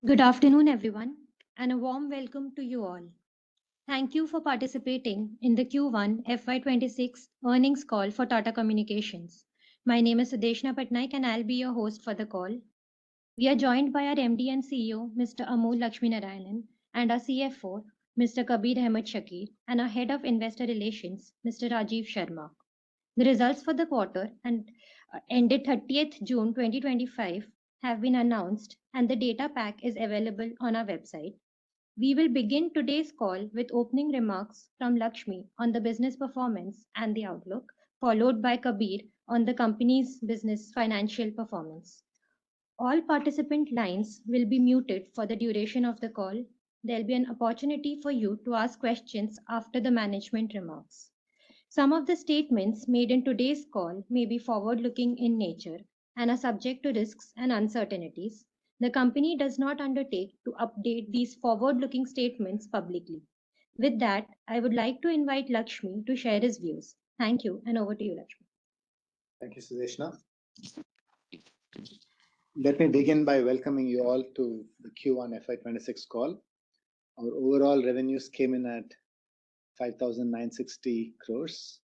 Good afternoon, everyone, and a warm welcome to you all. Thank you for participating in the Q1 FY'26 earnings call for Tata Communications. My name is Sudeshna Patnaik, and I'll be your host for the call. We are joined by our MD and CEO, Mr. Amol Lakshminarayanan, and our CFO, Mr. Kabir Ahmed Shakir, and our Head of Investor Relations, Mr. Rajiv Sharma. The results for the quarter and ended 30th June 2025 have been announced, and the data pack is available on our website. We will begin today's call with opening remarks from Lakshmi on the business performance and the outlook, followed by Kabir on the company's business financial performance. All participant lines will be muted for the duration of the call. There'll be an opportunity for you to ask questions after the management remarks. Some of the statements made in today's call may be forward-looking in nature and are subject to risks and uncertainties. The company does not undertake to update these forward-looking statements publicly. With that, I would like to invite Lakshmi to share his views. Thank you, and over to you, Lakshmi. Thank you, Sudeshna. Let me begin by welcoming you all to the Q1 FY'26 call. Our overall revenues came in at 5,960 crores,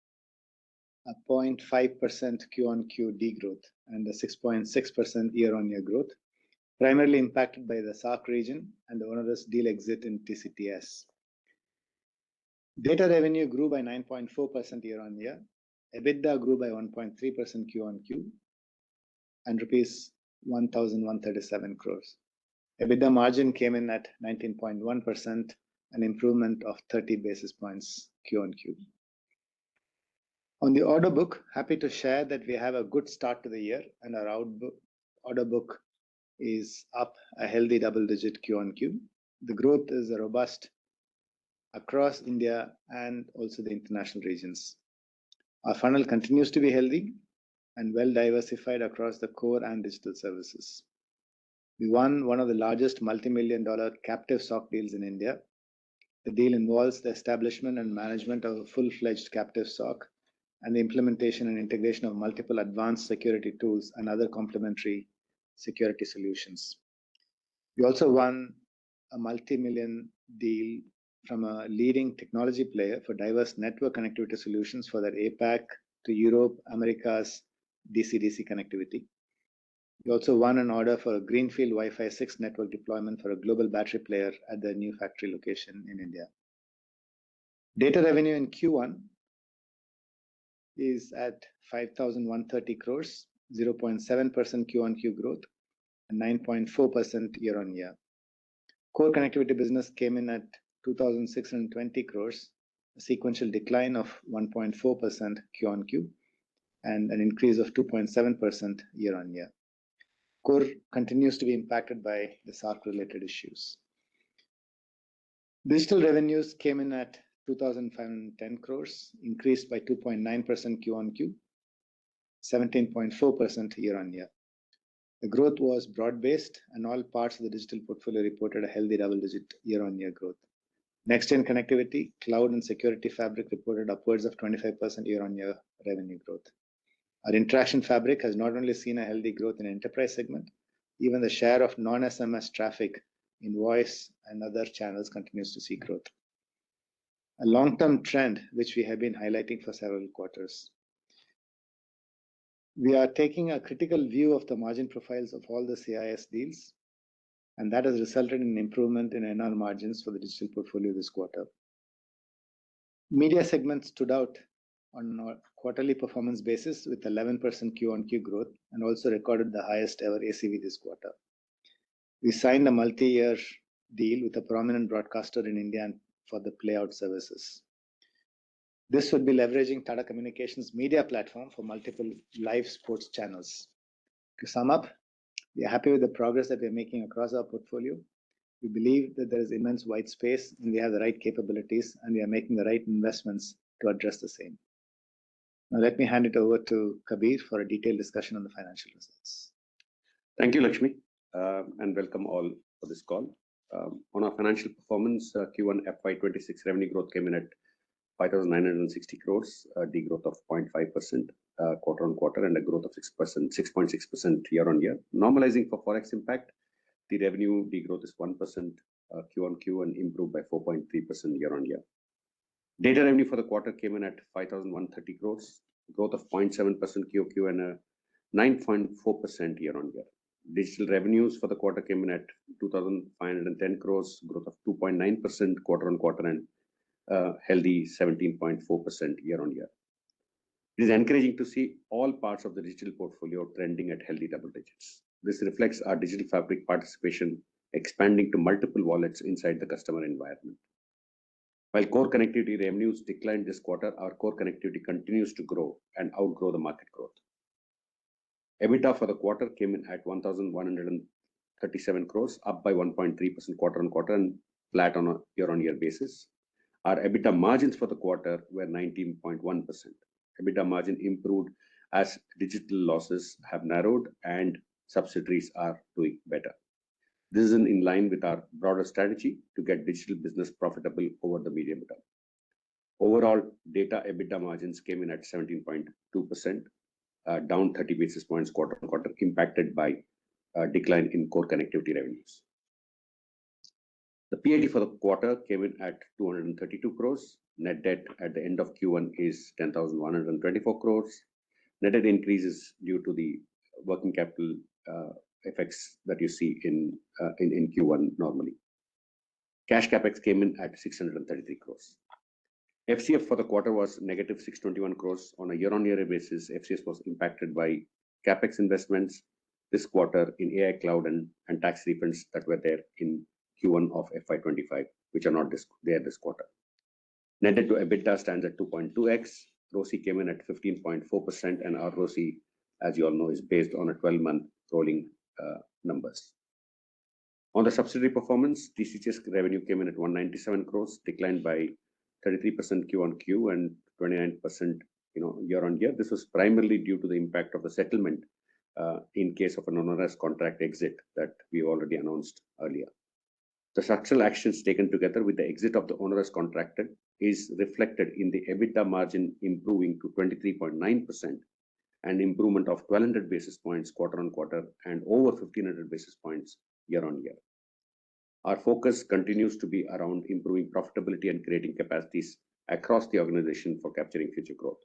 a 0.5% Q-on-Q degrowth and a 6.6% year-on-year growth, primarily impacted by the SAARC region and the onerous deal exit in TCTS. Data revenue grew by 9.4% year-on-year. EBITDA grew by 1.3% Q-on-Q and rupees 1,137 crores. EBITDA margin came in at 19.1%, an improvement of 30 basis points Q-on-Q. On the order book, happy to share that we have a good start to the year, and our order book is up a healthy double-digit Q-on-Q. The growth is robust across India and also the international regions. Our funnel continues to be healthy and well diversified across the core and digital services. We won one of the largest multi-million-dollar captive SOC deals in India. The deal involves the establishment and management of a full-fledged captive SOC and the implementation and integration of multiple advanced security tools and other complementary security solutions. We also won a multi-million deal from a leading technology player for diverse network connectivity solutions for their APAC to Europe, Americas, DC-DC connectivity. We also won an order for a greenfield Wi-Fi 6 network deployment for a global battery player at their new factory location in India. Data revenue in Q1 is at 5,130 crores, 0.7% Q-on-Q growth, and 9.4% year-on-year. Core connectivity business came in at 2,620 crores, a sequential decline of 1.4% Q-on-Q, and an increase of 2.7% year-on-year. Core continues to be impacted by the SAARC-related issues. Digital revenues came in at 2,510 crores, increased by 2.9% Q-on-Q, 17.4% year-on-year. The growth was broad-based, and all parts of the digital portfolio reported a healthy double-digit year-on-year growth. Next-gen connectivity, cloud, and security fabric reported upwards of 25% year-on-year revenue growth. Our interaction fabric has not only seen a healthy growth in enterprise segment, even the share of non-SMS traffic in voice and other channels continues to see growth. A long-term trend which we have been highlighting for several quarters. We are taking a critical view of the margin profiles of all the CIS deals, and that has resulted in improvement in NR margins for the digital portfolio this quarter. Media segment stood out on a quarterly performance basis with 11% Q-on-Q growth and also recorded the highest ever ACV this quarter. We signed a multi-year deal with a prominent broadcaster in India for the playout services. This would be leveraging Tata Communications media platform for multiple live sports channels. To sum up, we are happy with the progress that we are making across our portfolio. We believe that there is immense white space and we have the right capabilities and we are making the right investments to address the same. Now let me hand it over to Kabir for a detailed discussion on the financial results. Thank you, Lakshmi, and welcome all for this call. On our financial performance, Q1 FY'26 revenue growth came in at 5,960 crores, a degrowth of 0.5% quarter on quarter and a growth of 6.6% year on year. Normalizing for forex impact, the revenue degrowth is 1% Q-on-Q and improved by 4.3% year-on-year. Data revenue for the quarter came in at 5,130 crores, growth of 0.7% QoQ and a 9.4% year-on-year. Digital revenues for the quarter came in at 2,510 crores, growth of 2.9% quarter-on-quarter and healthy 17.4% year-on-year. It is encouraging to see all parts of the digital portfolio trending at healthy double digits. This reflects our digital fabric participation expanding to multiple wallets inside the customer environment. While core connectivity revenues declined this quarter, our core connectivity continues to grow and outgrow the market growth. EBITDA for the quarter came in at 1,137 crores, up by 1.3% quarter-on-quarter and flat on a year-on-year basis. Our EBITDA margins for the quarter were 19.1%. EBITDA margin improved as digital losses have narrowed and subsidiaries are doing better. This is in line with our broader strategy to get digital business profitable over the medium term. Overall, data EBITDA margins came in at 17.2%, down 30 basis points quarter-on-quarter, impacted by a decline in core connectivity revenues. The PAT for the quarter came in at 232 crores. Net debt at the end of Q1 is 10,124 crores. Net debt increase is due to the working capital effects that you see in Q1 normally. Cash capex came in at 633 crores. FCF for the quarter was negative 621 crores. On a year-on-year basis, FCF was impacted by capex investments this quarter in AI cloud and tax refunds that were there in Q1 of FY'25, which are not there this quarter. Net debt to EBITDA stands at 2.2x. ROCE came in at 15.4%, and our ROCE, as you all know, is based on a 12-month rolling numbers. On the subsidiary performance, TCS revenue came in at 197 crores, declined by 33% Q-on-Q and 29% year-on-year. This was primarily due to the impact of the settlement in case of an onerous contract exit that we already announced earlier. The structural actions taken together with the exit of the onerous contract is reflected in the EBITDA margin improving to 23.9%, an improvement of 1,200 basis points quarter-on-quarter and over 1,500 basis points year-on-year. Our focus continues to be around improving profitability and creating capacities across the organization for capturing future growth.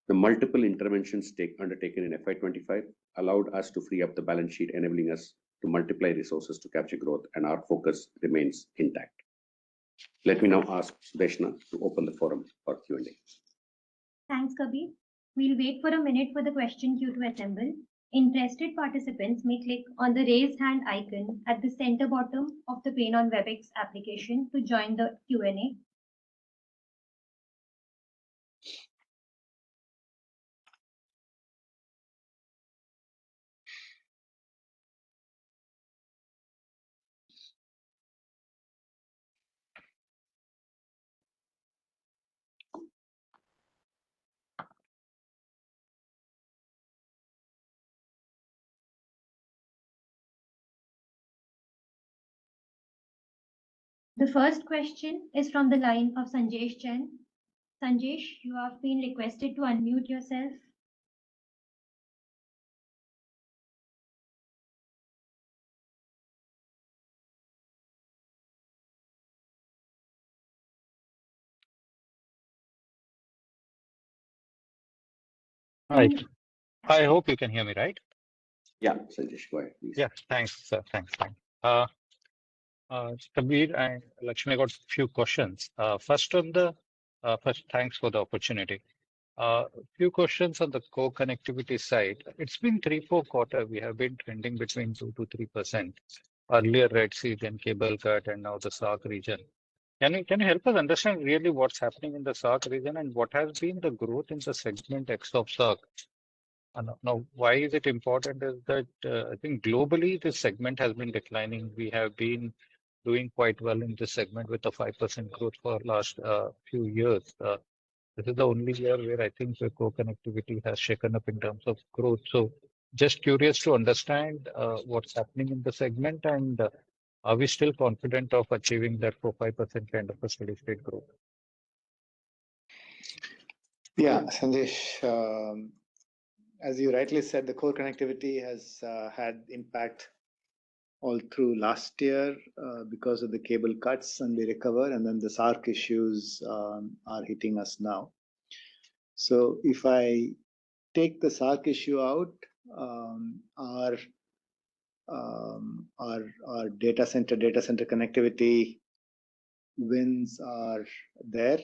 The multiple interventions undertaken in FY'25 allowed us to free up the balance sheet, enabling us to multiply resources to capture growth, and our focus remains intact. Let me now ask Sudeshna to open the forum for Q&A. Thanks, Kabir. We'll wait for a minute for the question queue to assemble. Interested participants may click on the raise hand icon at the center bottom of the pane on WebEx application to join the Q&A. The first question is from the line of Sanjesh Jain. Sanjesh, you have been requested to unmute yourself. Hi. I hope you can hear me, right? Yeah, Sanjesh, go ahead, please. Yeah, thanks, sir. Thanks. Kabir and Lakshmi, I got a few questions. First, thanks for the opportunity. Few questions on the core connectivity side. It's been 3-4 quarters. We have been trending between 2 to 3%. Earlier, Red Sea, then cable cut, and now the SAARC region. Can you help us understand really what's happening in the SAARC region and what has been the growth in the segment X of SAARC? Now, why is it important is that I think globally this segment has been declining. We have been doing quite well in this segment with a 5% growth for last few years. This is the only year where I think the core connectivity has shaken up in terms of growth. So just curious to understand what's happening in the segment and are we still confident of achieving that 4-5% kind of a steady state growth? Yeah, Sanjesh, as you rightly said, the core connectivity has had impact all through last year because of the cable cuts, and we recover, and then the SARC issues are hitting us now. So if I take the SARC issue out, our data center connectivity wins are there.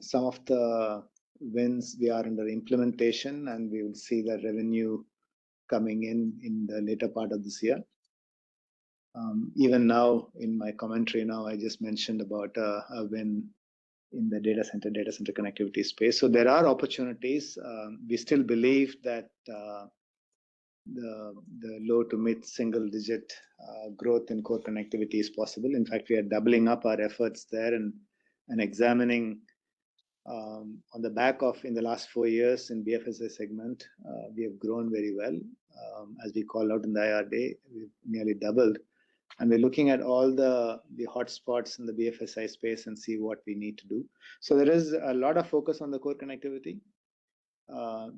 Some of the wins we are under implementation, and we will see the revenue coming in the later part of this year. Even now, in my commentary now, I just mentioned about a win in the data center connectivity space. So there are opportunities. We still believe that the low to mid single digit growth in core connectivity is possible. In fact, we are doubling up our efforts there and examining on the back of in the last 4 years in BFSI segment, we have grown very well. As we call out in the IR day, we've nearly doubled. And we're looking at all the hotspots in the BFSI space and see what we need to do. So there is a lot of focus on the core connectivity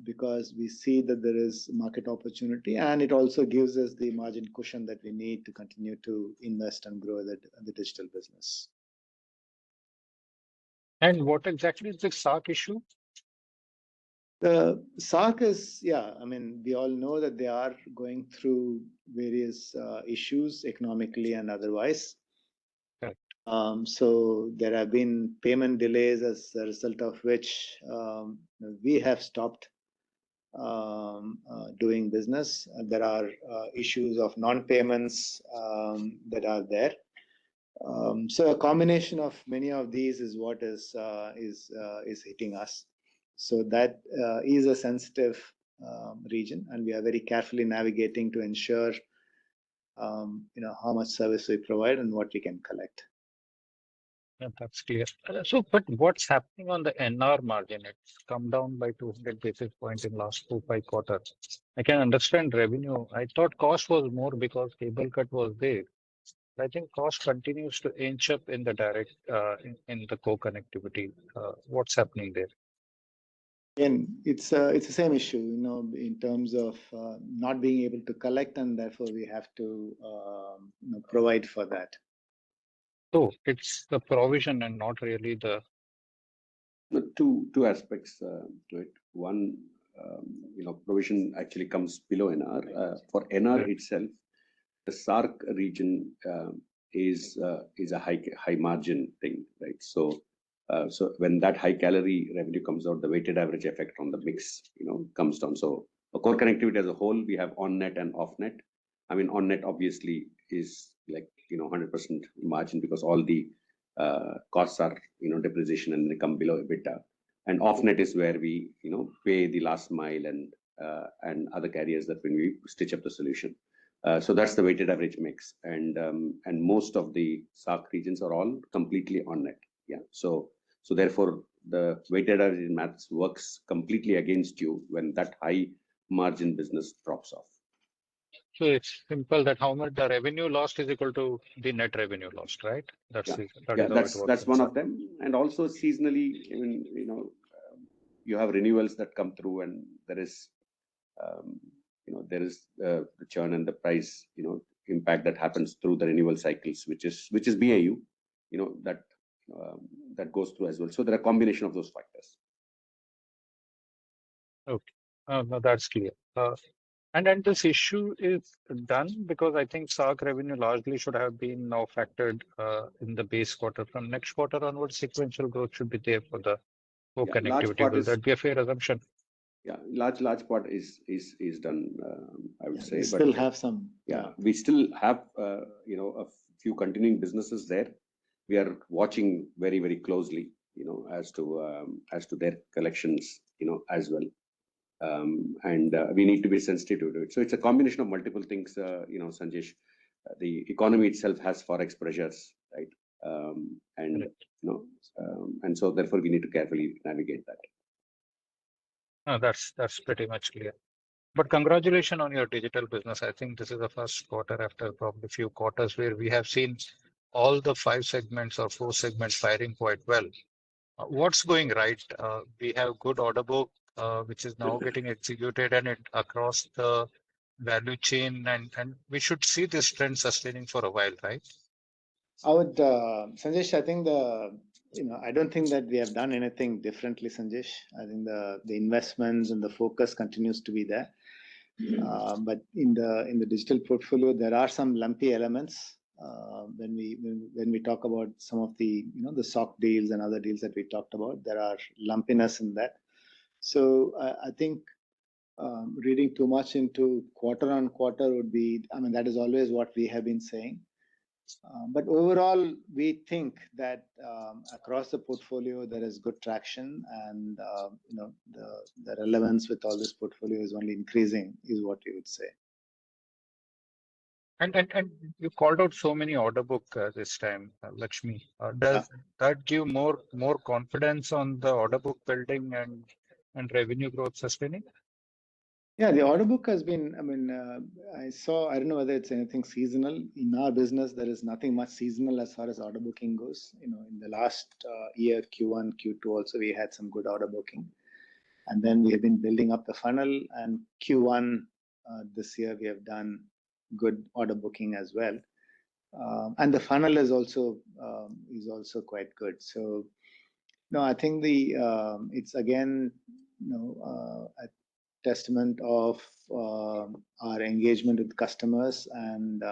because we see that there is market opportunity, and it also gives us the margin cushion that we need to continue to invest and grow the digital business. And what exactly is the SARC issue? The SARC is, I mean, we all know that they are going through various issues economically and otherwise. Correct. So there have been payment delays as a result of which we have stopped doing business. There are issues of non-payments that are there. So a combination of many of these is what is hitting us. So that is a sensitive region, and we are very carefully navigating to ensure how much service we provide and what we can collect. Yeah, that's clear. So, but what's happening on the NR margin? It's come down by 200 basis points in last 4-5 quarters. I can understand revenue. I thought cost was more because cable cut was there. I think cost continues to inch up in the direct in the core connectivity. What's happening there? And it's the same issue, in terms of not being able to collect, and therefore we have to provide for that. So it's the provision and not really the. Two aspects to it. One, provision actually comes below NR. For NR itself, the SARC region is a high margin thing, right? So when that high calorie revenue comes out, the weighted average effect on the mix, comes down. So a core connectivity as a whole, we have on net and off net. I mean, on net obviously is like 100% margin because all the costs are depreciation and they come below EBITDA. And off net is where we pay the last mile and other carriers that when we stitch up the solution. So that's the weighted average mix, and most of the SARC regions are all completely on net. Yeah. So therefore the weighted average maths works completely against you when that high margin business drops off. So it's simple that how much the revenue lost is equal to the net revenue lost, right? That's one of them. And also seasonally, you have renewals that come through, and there is the churn and the price impact that happens through the renewal cycles, which is BAU, that goes through as well. So there are a combination of those factors. Okay, no, that's clear. And this issue is done because I think SARC revenue largely should have been now factored in the base quarter. From next quarter onwards, sequential growth should be there for the core connectivity. Will that be a fair assumption? Yeah, large part is done. I would say. We still have some. Yeah, we still have a few continuing businesses there. We are watching very, very closely, as to their collections, as well. And we need to be sensitive to it. So it's a combination of multiple things, Sanjesh. The economy itself has forex pressures, right? And so therefore we need to carefully navigate that. That's pretty much clear. But congratulations on your digital business. I think this is the first quarter after probably a few quarters where we have seen all the 5 segments or 4 segments firing quite well. What's going right? We have good order book, which is now getting executed and across the value chain, and we should see this trend sustaining for a while, right? I would, Sanjesh, I think I don't think that we have done anything differently, Sanjesh. I think the investments and the focus continues to be there. But in the digital portfolio, there are some lumpy elements when we talk about some of the the SOC deals and other deals that we talked about. There are lumpiness in that. So I think reading too much into quarter on quarter would be, I mean, that is always what we have been saying. But overall, we think that across the portfolio there is good traction, and the relevance with all this portfolio is only increasing, is what we would say. And you called out so many order book this time, Lakshmi. Does that give more confidence on the order book building and revenue growth sustaining? Yeah, the order book has been, I mean, I don't know whether it's anything seasonal. In our business, there is nothing much seasonal as far as order booking goes. In the last year, Q1, Q2 also, we had some good order booking. And then we have been building up the funnel, and Q1 this year, we have done good order booking as well. And the funnel is also quite good. So, no, I think it's again, a testament of our engagement with customers and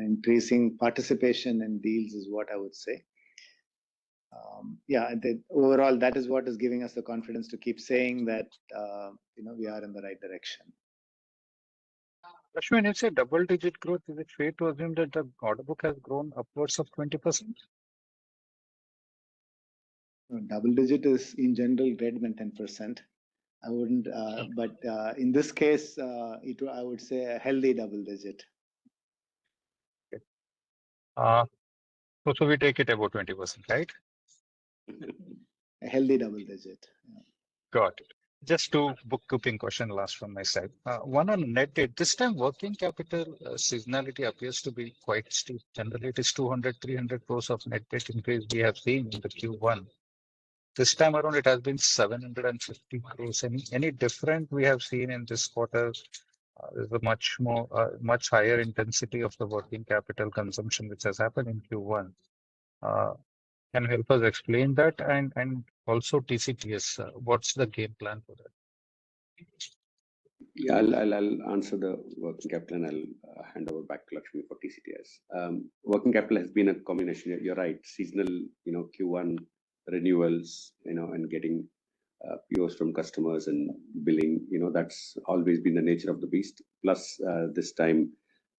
increasing participation in deals is what I would say. Overall, that is what is giving us the confidence to keep saying that we are in the right direction. Lakshmi, when you say double-digit growth, is it fair to assume that the order book has grown upwards of 20%? Double digit is in general greater than 10%. I wouldn't, but in this case, I would say a healthy double digit. Okay. So we take it about 20%, right? A healthy double digit. Yeah. Got it. Just two bookkeeping question last from my side. One on net debt. This time working capital seasonality appears to be quite steep. Generally, it is 200-300 crores of net debt increase we have seen in the Q1. This time around, it has been 750 crores. Any different we have seen in this quarter? There's a much higher intensity of the working capital consumption which has happened in Q1. Can you help us explain that? And also TCTS, what's the game plan for that? Yeah, I'll answer the working capital, and I'll hand over back to Lakshmi for TCTS. Working capital has been a combination. You're right, seasonal, Q1 renewals, and getting POs from customers and billing. That's always been the nature of the beast. Plus, this time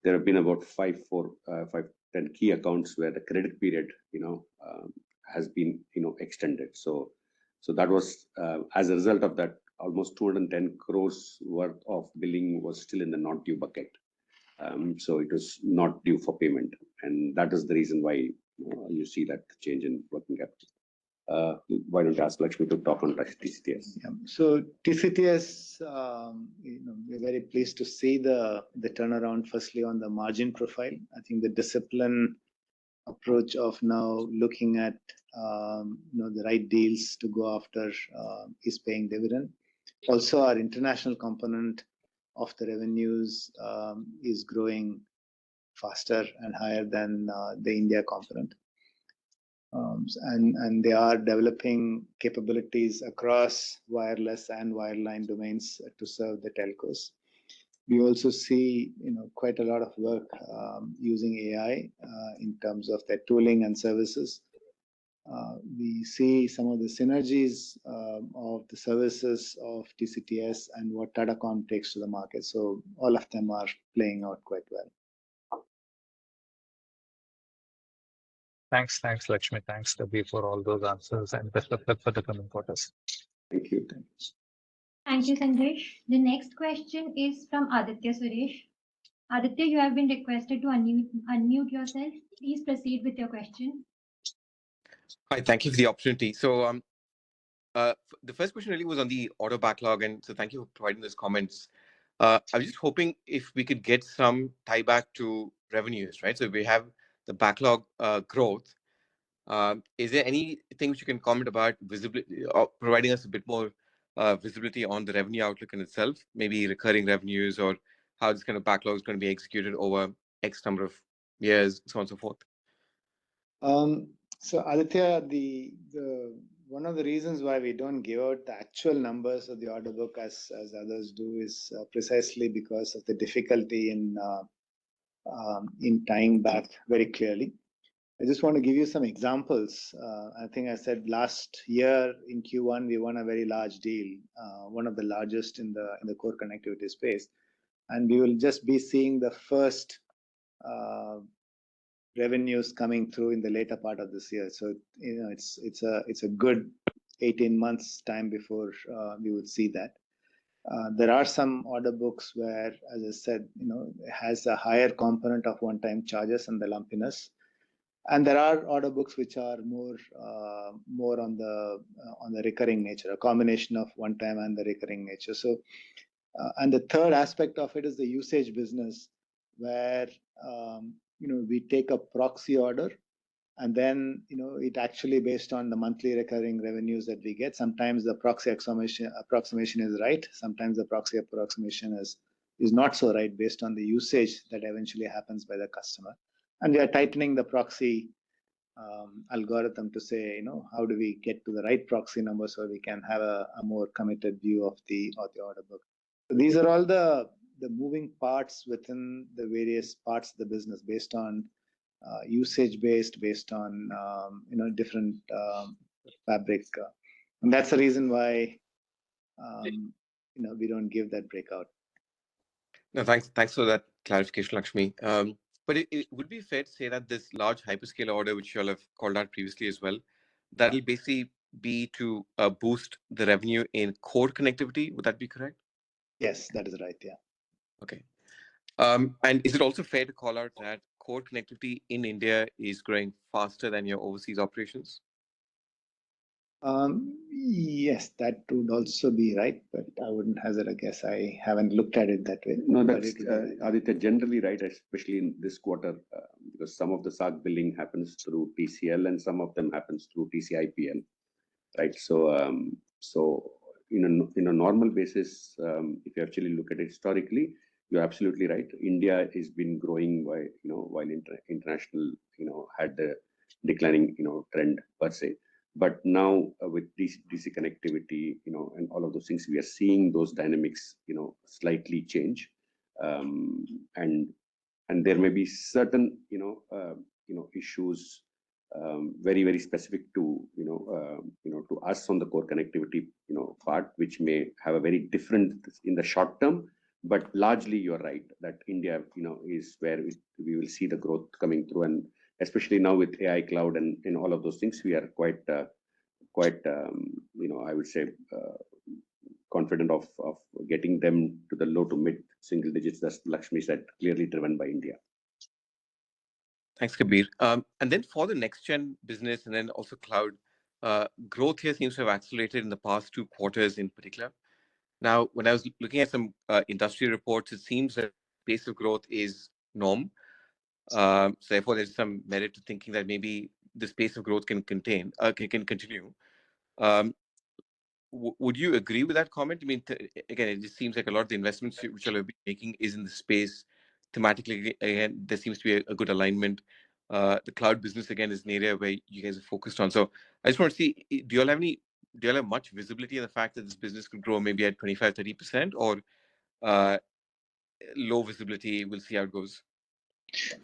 there have been about 10 key accounts where the credit period, has been, extended. So that was as a result of that, almost 210 crores worth of billing was still in the not due bucket. So it was not due for payment, and that is the reason why you see that change in working capital. Why don't you ask Lakshmi to talk on TCTS? Yeah. So TCTS, we're very pleased to see the turnaround. Firstly, on the margin profile, I think the discipline approach of now looking at the right deals to go after is paying dividend. Also, our international component of the revenues is growing faster and higher than the India component. And they are developing capabilities across wireless and wireline domains to serve the telcos. We also see quite a lot of work using AI in terms of their tooling and services. We see some of the synergies of the services of TCTS and what Tata Comm takes to the market. So all of them are playing out quite well. Thanks, Lakshmi. Thanks, Kabir, for all those answers, and best of luck for the coming quarters. Thank you. Thank you, Sanjesh. The next question is from Aditya Suresh. Aditya, you have been requested to unmute yourself. Please proceed with your question. Hi, thank you for the opportunity. So the first question really was on the order backlog, and so thank you for providing those comments. I was just hoping if we could get some tie back to revenues, right? So we have the backlog growth. Is there anything which you can comment about visibility, or providing us a bit more visibility on the revenue outlook in itself, maybe recurring revenues, or how this kind of backlog is going to be executed over X number of years, so on and so forth? So Aditya, the one of the reasons why we don't give out the actual numbers of the order book as others do is precisely because of the difficulty in tying back very clearly. I just want to give you some examples. I think I said last year in Q1 we won a very large deal, one of the largest in the core connectivity space, and we will just be seeing the first revenues coming through in the later part of this year. So it's a good 18 months time before we would see that. There are some order books where, as I said, it has a higher component of one-time charges and the lumpiness. And there are order books which are more on the recurring nature, a combination of one time and the recurring nature. So, and the third aspect of it is the usage business, where we take a proxy order, and then it actually based on the monthly recurring revenues that we get. Sometimes the proxy approximation is right. Sometimes the proxy approximation is not so right based on the usage that eventually happens by the customer. And we are tightening the proxy algorithm to say, how do we get to the right proxy number so we can have a more committed view of the order book. So these are all the moving parts within the various parts of the business based on usage based on different fabric, and that's the reason why we don't give that breakout. No, thanks for that clarification, Lakshmi. But it would be fair to say that this large hyperscale order, which you all have called out previously as well, that will basically be to boost the revenue in core connectivity. Would that be correct? Yes, that is right. Yeah. Okay. And is it also fair to call out that core connectivity in India is growing faster than your overseas operations? Yes, that would also be right, but I wouldn't hazard a guess. I haven't looked at it that way. No, that's Aditya, generally right, especially in this quarter, because some of the SAC billing happens through TCL and some of them happens through TCIPL, right? So, so in a normal basis, if you actually look at it historically, you're absolutely right. India has been growing while international had the declining trend per se. But now with DC connectivity, and all of those things, we are seeing those dynamics, slightly change, and there may be certain, issues, very very specific to to us on the core connectivity, part, which may have a very different in the short term. But largely, you're right that India, is where we will see the growth coming through, and especially now with AI, cloud, and all of those things, we are quite, I would say, confident of getting them to the low to mid single digits, as Lakshmi said, clearly driven by India. Thanks, Kabir. And then for the next gen business and then also cloud, growth here seems to have accelerated in the past 2 quarters in particular. Now, when I was looking at some industry reports, it seems that pace of growth is norm. So therefore, there's some merit to thinking that maybe this pace of growth can continue. Would you agree with that comment? I mean, again, it just seems like a lot of the investments which you'll be making is in the space. Thematically, again, there seems to be a good alignment. The cloud business, again, is an area where you guys are focused on. So I just want to see, do you all have much visibility in the fact that this business could grow maybe at 25, 30%, or low visibility? We'll see how it goes.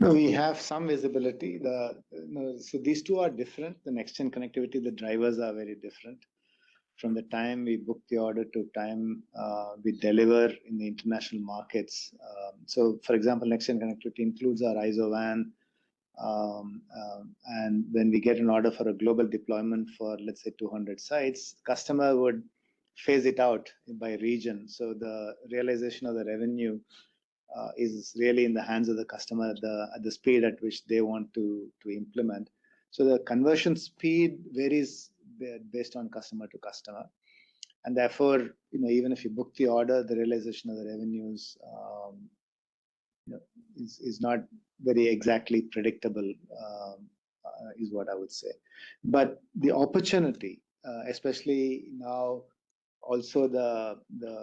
No, we have some visibility. So these two are different. The next gen connectivity, the drivers are very different. From the time we book the order to time we deliver in the international markets. So, for example, next gen connectivity includes our ISO WAN, and when we get an order for a global deployment for, let's say, 200 sites, customer would phase it out by region. So the realization of the revenue is really in the hands of the customer at the speed at which they want to implement. So the conversion speed varies based on customer to customer, and therefore, even if you book the order, the realization of the revenues is not very exactly predictable, is what I would say. But the opportunity, especially now, Also, the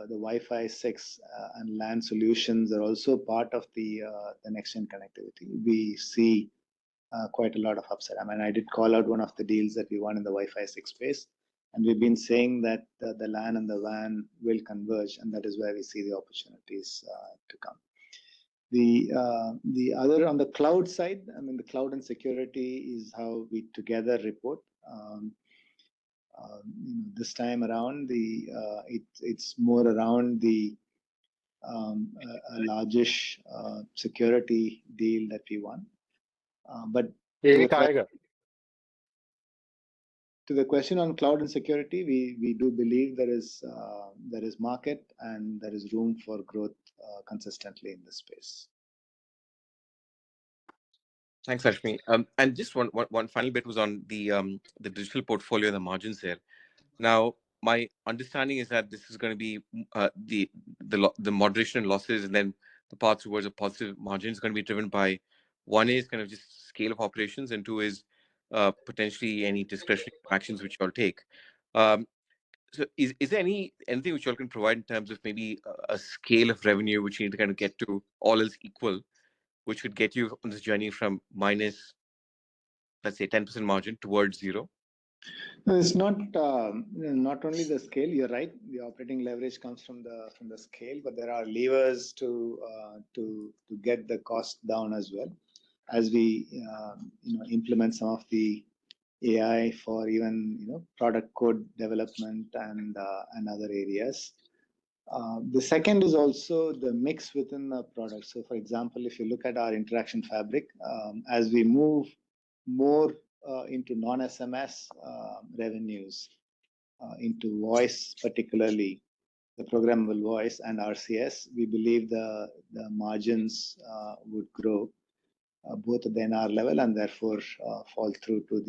Wi-Fi 6 and LAN solutions are also part of the next-gen connectivity. We see quite a lot of upside. I mean, I did call out one of the deals that we won in the Wi-Fi 6 space, and we've been saying that the LAN and the WAN will converge, and that is where we see the opportunities to come. The other on the cloud side, I mean, the cloud and security is how we together report. This time around, it's more around the a largish security deal that we won. But to the question on cloud and security, we do believe there is market and there is room for growth consistently in this space. Thanks, Ashmi. And just one final bit was on the digital portfolio and the margins there. Now, my understanding is that this is going to be the moderation in losses, and then the path towards a positive margin is going to be driven by, one is kind of just scale of operations, and two is potentially any discretionary actions which you'll take. So is there anything which you all can provide in terms of maybe a scale of revenue which you need to kind of get to, all else equal, which would get you on this journey from minus, let's say, 10% margin towards zero? No, it's not only the scale. You're right. The operating leverage comes from the scale, but there are levers to get the cost down as well, as we implement some of the AI for even product code development and other areas. The second is also the mix within the product. So, for example, if you look at our interaction fabric, as we move more into non-SMS revenues, into voice, particularly the programmable voice and RCS, we believe the margins would grow both at the NR level and therefore fall through to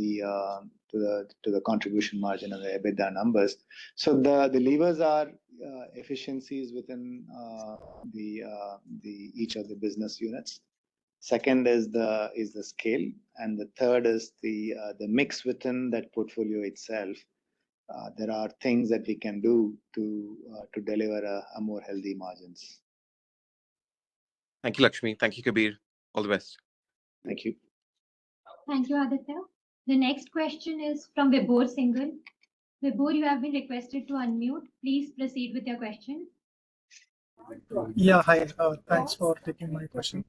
the contribution margin and the EBITDA numbers. So the levers are efficiencies within each of the business units. Second is the scale, and the third is the mix within that portfolio itself. There are things that we can do to deliver a more healthy margins. Thank you, Lakshmi. Thank you, Kabir. All the best. Thank you. Thank you, Aditya. The next question is from Vibhor Singhal. Vibhor, you have been requested to unmute. Please proceed with your question. Yeah, hi. Thanks for taking my question.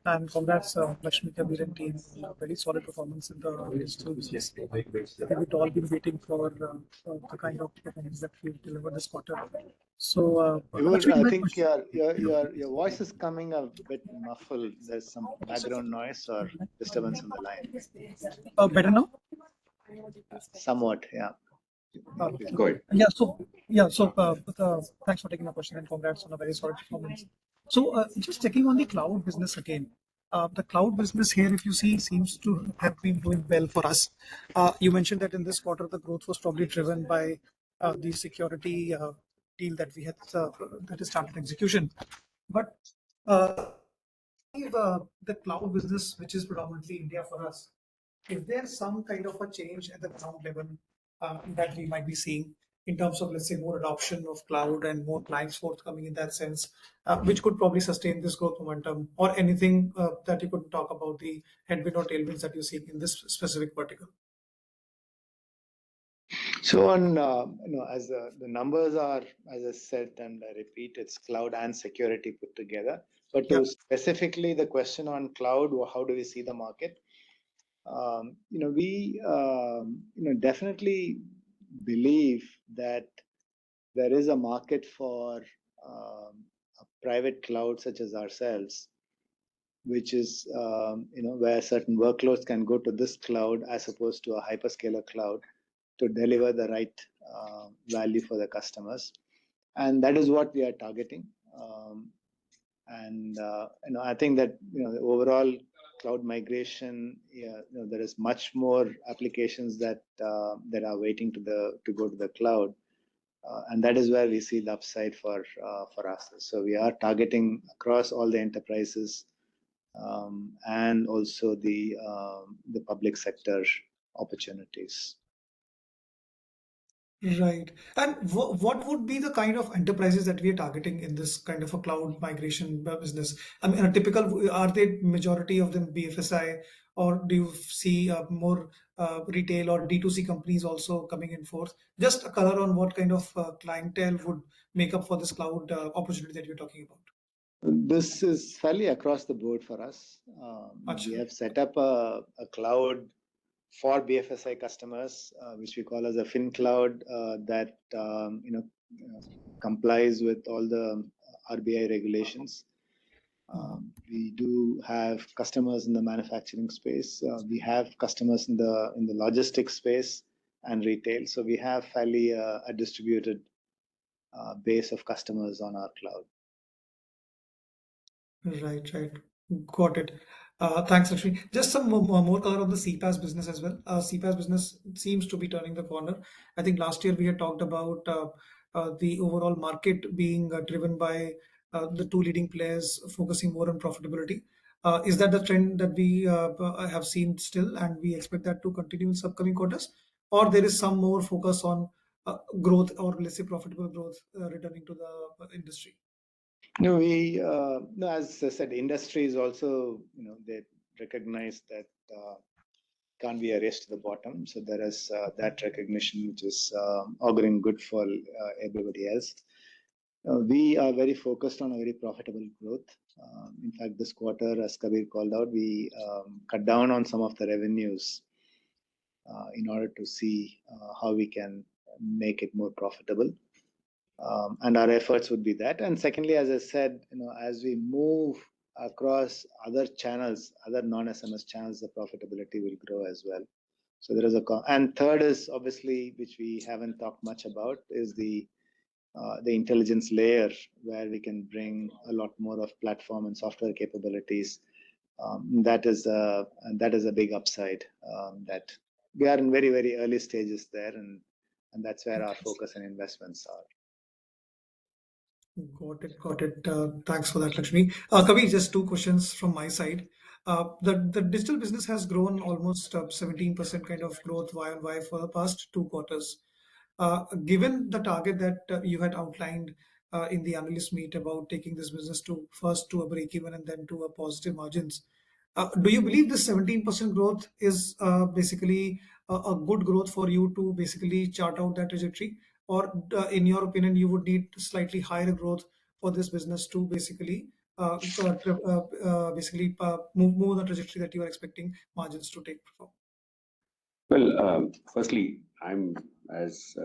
And congrats, Lakshmi, Kabir and team. Very solid performance in the digital business. We've all been waiting for the kind of performance that we've delivered this quarter. So, Lakshmi, I think your voice is coming a bit muffled. There's some background noise or disturbance on the line. Better now? Somewhat, yeah. Go ahead. Thanks for taking my question and congrats on a very solid performance. So just checking on the cloud business again. The cloud business here, if you see, seems to have been doing well for us. You mentioned that in this quarter, the growth was probably driven by the security deal that we had that has started execution. But the cloud business, which is predominantly India for us, is there some kind of a change at the ground level that we might be seeing in terms of, let's say, more adoption of cloud and more clients forthcoming in that sense, which could probably sustain this growth momentum, or anything that you could talk about the headwind or tailwinds that you see in this specific vertical? So on, as the numbers are, as I said, and I repeat, it's cloud and security put together. But to specifically the question on cloud, how do we see the market? We definitely believe that there is a market for a private cloud such as ourselves, which is where certain workloads can go to this cloud as opposed to a hyperscaler cloud to deliver the right value for the customers, and that is what we are targeting. I think that the overall cloud migration, there is much more applications that are waiting to go to the cloud, and that is where we see the upside for us. So we are targeting across all the enterprises and also the public sector opportunities. Right. And what would be the kind of enterprises that we are targeting in this kind of a cloud migration business? I mean, a typical, are they majority of them BFSI, or do you see more retail or D2C companies also coming in forth? Just a color on what kind of clientele would make up for this cloud opportunity that you're talking about. This is fairly across the board for us. We have set up a cloud for BFSI customers, which we call as a FinCloud, that complies with all the RBI regulations. We do have customers in the manufacturing space. We have customers in the logistics space and retail. So we have fairly a distributed base of customers on our cloud. Right. Got it. Thanks, Lakshmi. Just some more color on the CPaaS business as well. CPaaS business seems to be turning the corner. I think last year we had talked about the overall market being driven by the two leading players focusing more on profitability. Is that the trend that we have seen still, and we expect that to continue in upcoming quarters? Or there is some more focus on growth, or let's say profitable growth returning to the industry? No, as I said, industry is also, they recognize that can't be a race to the bottom. So there is that recognition, which is auguring good for everybody else. We are very focused on a very profitable growth. In fact, this quarter, as Kabir called out, we cut down on some of the revenues in order to see how we can make it more profitable. And our efforts would be that. And secondly, as I said, as we move across other channels, other non-SMS channels, the profitability will grow as well. So there is and third is obviously, which we haven't talked much about, is the intelligence layer, where we can bring a lot more of platform and software capabilities. That is a big upside that we are in very, very early stages there, and that's where our focus and investments are. Got it. Thanks for that, Lakshmi. Kabir, just two questions from my side. The digital business has grown almost 17% kind of growth Y-on-Y for the past 2 quarters. Given the target that you had outlined in the analyst meet about taking this business first to a break even and then to a positive margins, do you believe this 17% growth is basically a good growth for you to basically chart out that trajectory? Or in your opinion, you would need slightly higher growth for this business to basically move the trajectory that you are expecting margins to take from? Well, firstly, I'm as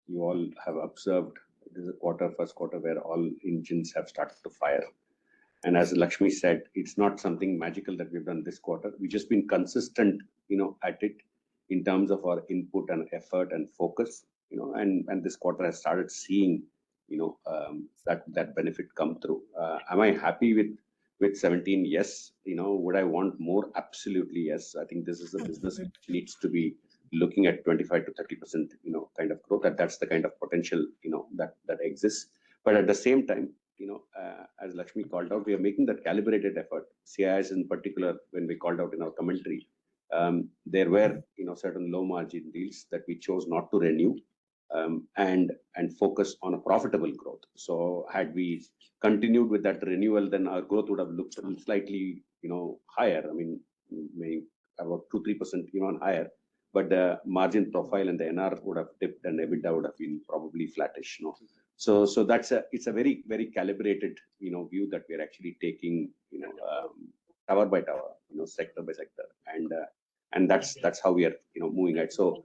you all have observed, this is a first quarter where all engines have started to fire. And as Lakshmi said, it's not something magical that we've done this quarter. We've just been consistent, at it in terms of our input and effort and focus, and this quarter has started seeing, that benefit come through. Am I happy with 17? Yes. Would I want more? Absolutely, yes. I think this is a business which needs to be looking at 25 to 30%, kind of growth. That's the kind of potential, that exists. But at the same time, as Lakshmi called out, we are making that calibrated effort. CIS in particular, when we called out in our commentary, there were, certain low margin deals that we chose not to renew, and focus on a profitable growth. So had we continued with that renewal, then our growth would have looked slightly, higher. I mean, maybe about 2-3% even higher. But the margin profile and the NR would have dipped, and EBITDA would have been probably flattish. So it's a very, very calibrated, view that we're actually taking, tower by tower, sector by sector, and that's how we are, moving at. So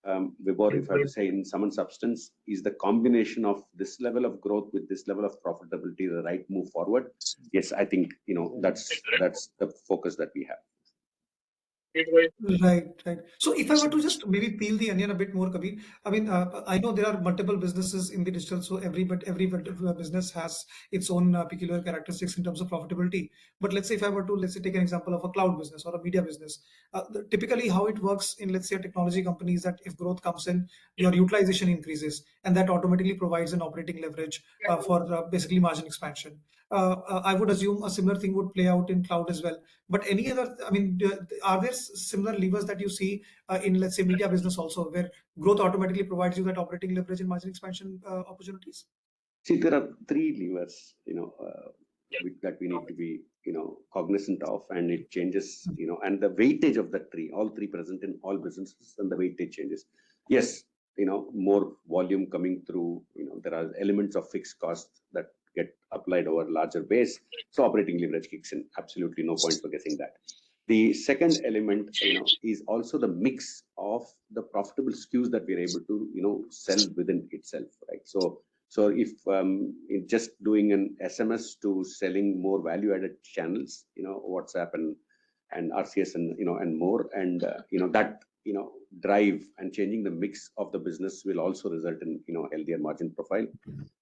Vibhor, if I have to say in sum and substance, is the combination of this level of growth with this level of profitability the right move forward? Yes, I think, that's the focus that we have. Right. So if I were to just maybe peel the onion a bit more, Kabir, I mean, I know there are multiple businesses in the digital, so every business has its own peculiar characteristics in terms of profitability. But let's say if I were to, take an example of a cloud business or a media business, typically how it works in, let's say, a technology company is that if growth comes in, your utilization increases. and that automatically provides an operating leverage for basically margin expansion. I would assume a similar thing would play out in cloud as well. But any other, I mean, are there similar levers that you see in, let's say, media business also, where growth automatically provides you that operating leverage and margin expansion opportunities? See, there are three levers, that we need to be, cognizant of, and it changes, and the weightage of the three, all three present in all businesses, and the weightage changes. Yes, more volume coming through, there are elements of fixed costs that get applied over larger base. So operating leverage kicks in. Absolutely no point for guessing that. The second element, is also the mix of the profitable SKUs that we're able to, sell within itself, right? So if just doing an SMS to selling more value-added channels, WhatsApp and RCS and more, and that drive and changing the mix of the business will also result in healthier margin profile.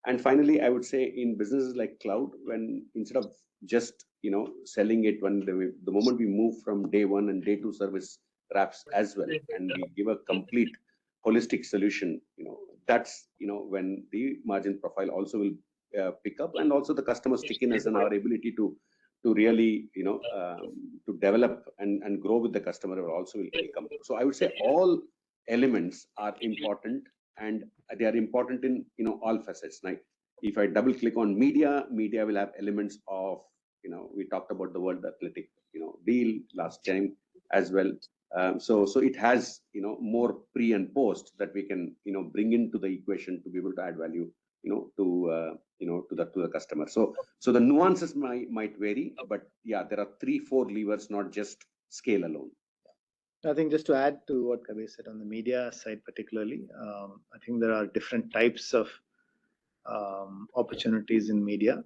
And finally, I would say in businesses like cloud, when instead of just selling it, when the moment we move from day one and day two service wraps as well, and we give a complete holistic solution, that's when the margin profile also will pick up, and also the customer stickiness and our ability to really to develop and grow with the customer will also come. So I would say all elements are important, and they are important in all facets. Like if I double click on media will have elements of we talked about the World Athletic deal last time as well. So it has more pre and post that we can bring into the equation to be able to add value to the customer. So the nuances might vary, but yeah, there are 3-4 levers, not just scale alone. I think just to add to what Kabir said on the media side particularly, I think there are different types of opportunities in media.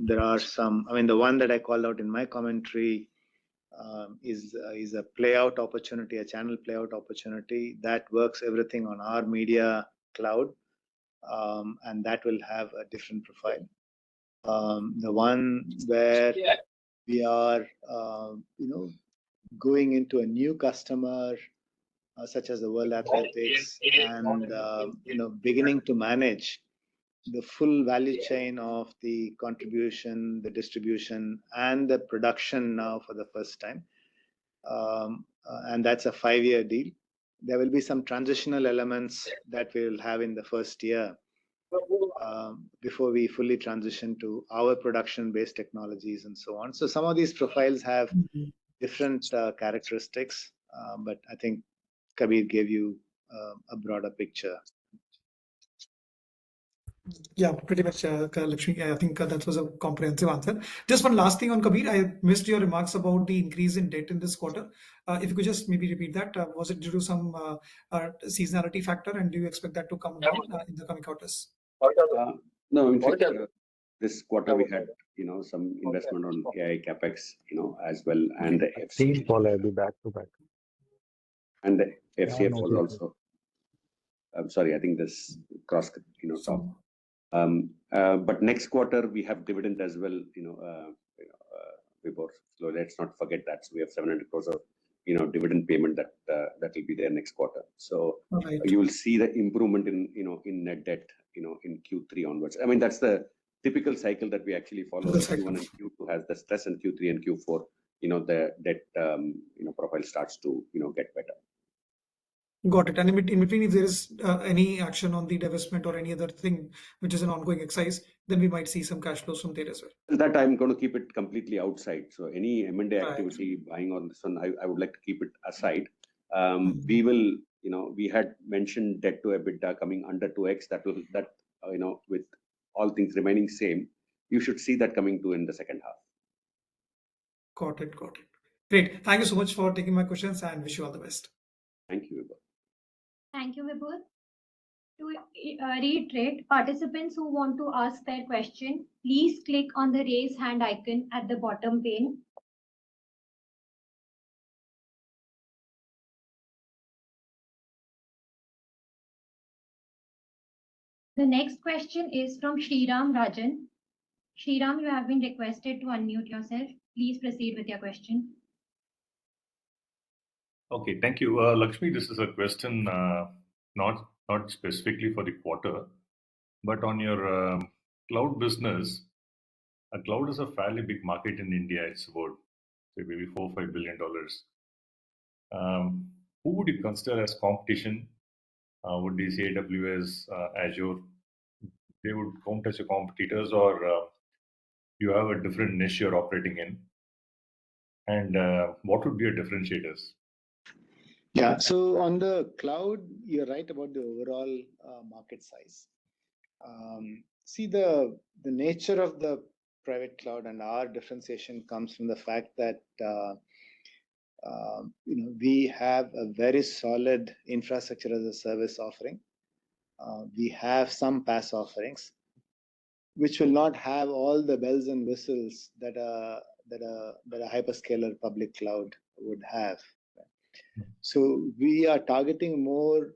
There are some, I mean, the one that I called out in my commentary is a playout opportunity, a channel playout opportunity that works everything on our media cloud, and that will have a different profile. The one where we are, going into a new customer, such as the World Athletics, and beginning to manage the full value chain of the contribution, the distribution, and the production now for the first time. And that's a 5-year deal. There will be some transitional elements that we'll have in the first year before we fully transition to our production-based technologies and so on. So some of these profiles have different characteristics, but I think Kabir gave you a broader picture. Yeah, pretty much, Lakshmi. I think that was a comprehensive answer. Just one last thing on Kabir. I missed your remarks about the increase in debt in this quarter. If you could just maybe repeat that. Was it due to some seasonality factor, and do you expect that to come down in the coming quarters? No, in fact, this quarter we had some investment on AI capex as well, and the Team call, I'll be back to back. And the FCF was also. I'm sorry, I think this cross top. But next quarter we have dividend as well, Vibhor. So let's not forget that. So we have 700 crores of dividend payment that will be there next quarter. So you will see the improvement in net debt in Q3 onwards. I mean, that's the typical cycle that we actually follow. Q1 and Q2 has the stress, and Q3 and Q4 the debt profile starts to get better. Got it. And in between, if there is any action on the divestment or any other thing which is an ongoing exercise, then we might see some cash flows from there as well. That I'm going to keep it completely outside. So any M&A activity, buying on this one, I would like to keep it aside. We will, we had mentioned debt to EBITDA coming under 2x. That with all things remaining same, you should see that coming to in the second half. Got it. Great. Thank you so much for taking my questions, and wish you all the best. Thank you, Vibhor. Thank you, Vibhor. To reiterate, participants who want to ask their question, please click on the raise hand icon at the bottom pane. The next question is from Sriram Rajan. Sriram, you have been requested to unmute yourself. Please proceed with your question. Okay, thank you. Lakshmi, this is a question not not specifically for the quarter, but on your cloud business, a cloud is a fairly big market in India. It's about say maybe $4 or $5 billion. Who would you consider as competition? Would these AWS, Azure, they would count as your competitors, or you have a different niche you're operating in? And what would be your differentiators? Yeah, so on the cloud, you're right about the overall market size. See, the nature of the private cloud and our differentiation comes from the fact that we have a very solid infrastructure as a service offering. We have some PaaS offerings, which will not have all the bells and whistles that a hyperscaler public cloud would have. So we are targeting more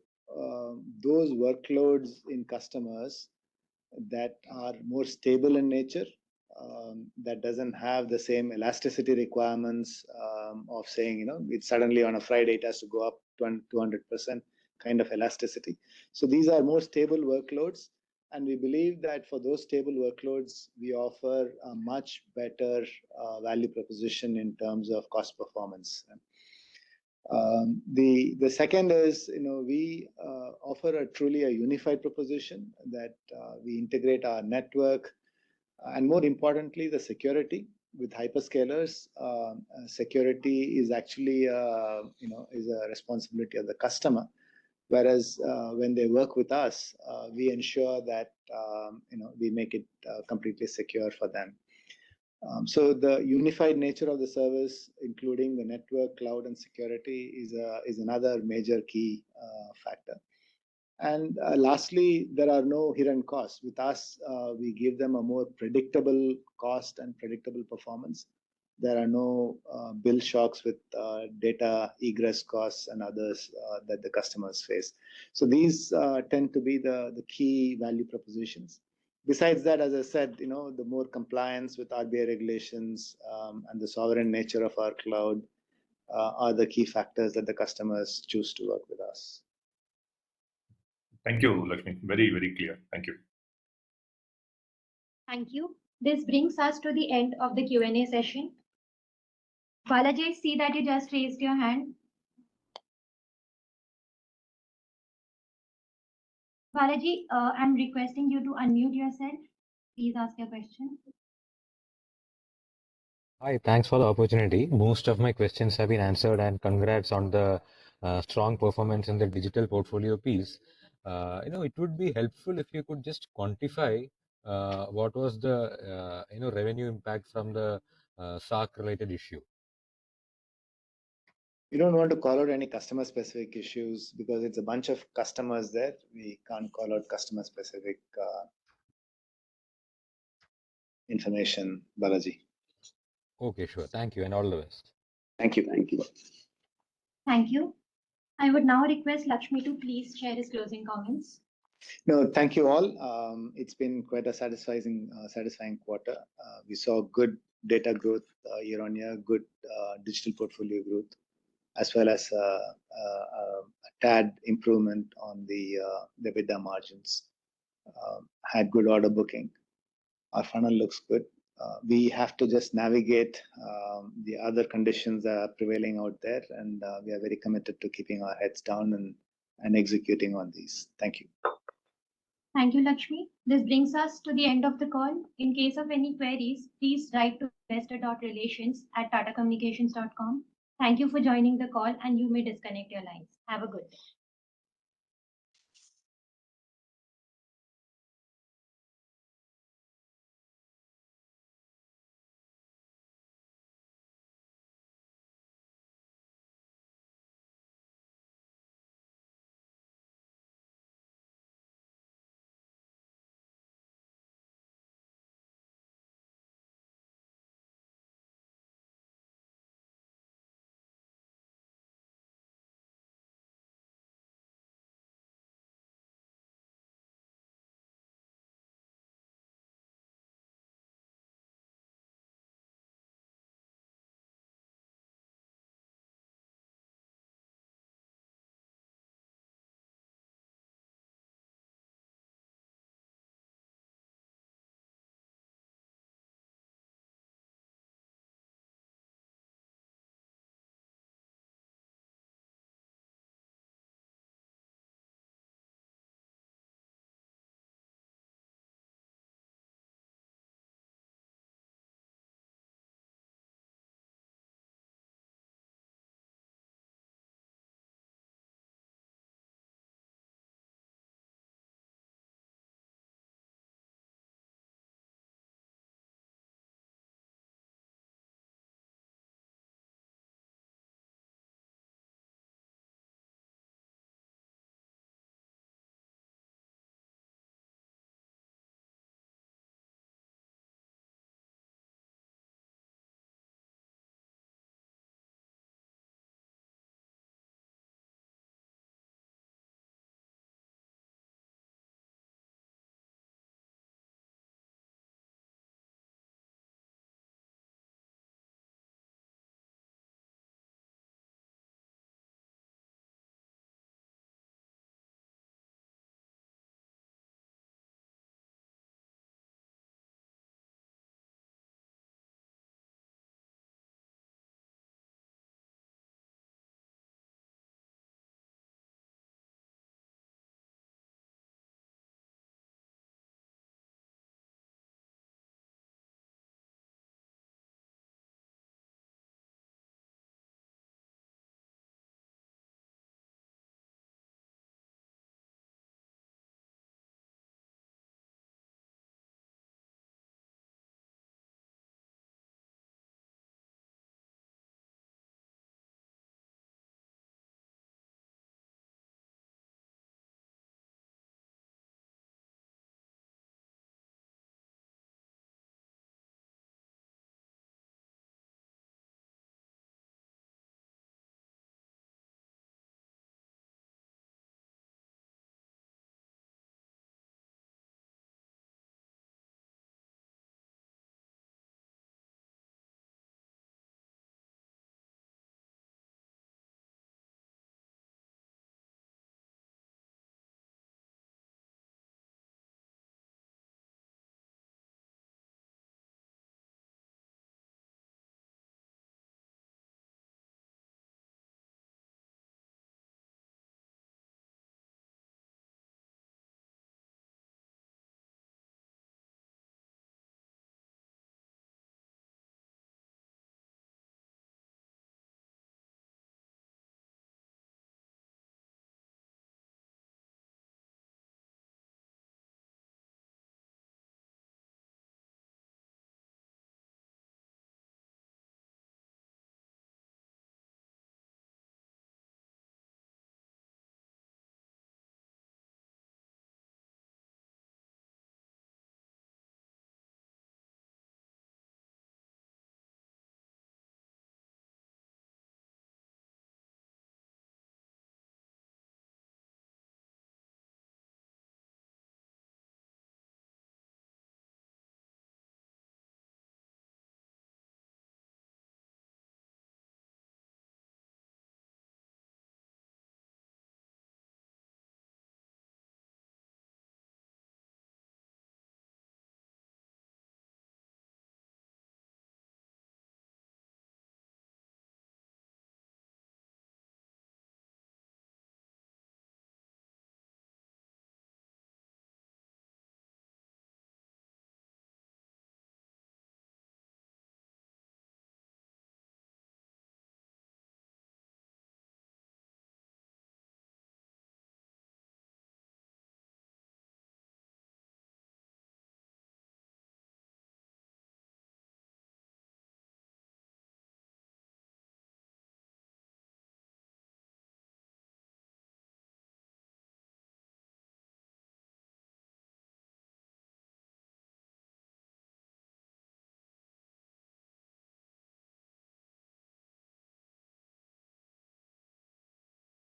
those workloads in customers that are more stable in nature, that doesn't have the same elasticity requirements of saying, it's suddenly on a Friday, it has to go up 200% kind of elasticity. So these are more stable workloads. And we believe that for those stable workloads, we offer a much better value proposition in terms of cost performance. The second is, we offer truly a unified proposition that we integrate our network, and more importantly, the security with hyperscalers. Security is actually is a responsibility of the customer, whereas when they work with us, we ensure that we make it completely secure for them. So the unified nature of the service, including the network, cloud, and security, is another major key factor. And lastly, there are no hidden costs. With us, we give them a more predictable cost and predictable performance. There are no bill shocks with data egress costs and others that the customers face. So these tend to be the key value propositions. Besides that, as I said, the more compliance with RBI regulations and the sovereign nature of our cloud are the key factors that the customers choose to work with us. Thank you, Lakshmi. Very, very clear. Thank you. Thank you. This brings us to the end of the Q&A session. Balaji, I see that you just raised your hand. Balaji, I'm requesting you to unmute yourself. Please ask your question. Hi, thanks for the opportunity. Most of my questions have been answered, and congrats on the strong performance in the digital portfolio piece. It would be helpful if you could just quantify what was the revenue impact from the SAC related issue. We don't want to call out any customer specific issues because it's a bunch of customers there. We can't call out customer specific information, Balaji. Okay, sure. Thank you and all the best. Thank you. Thank you. Thank you. I would now request Lakshmi to please share his closing comments. No, thank you all. It's been quite a satisfying quarter. We saw good data growth year on year, good digital portfolio growth, as well as a tad improvement on the EBITDA margins. Had good order booking. Our funnel looks good. We have to just navigate the other conditions that are prevailing out there, and we are very committed to keeping our heads down and executing on these. Thank you. Thank you, Lakshmi. This brings us to the end of the call. In case of any queries, please write to investor.relations@tatacommunications.com. Thank you for joining the call, and you may disconnect your lines. Have a good day.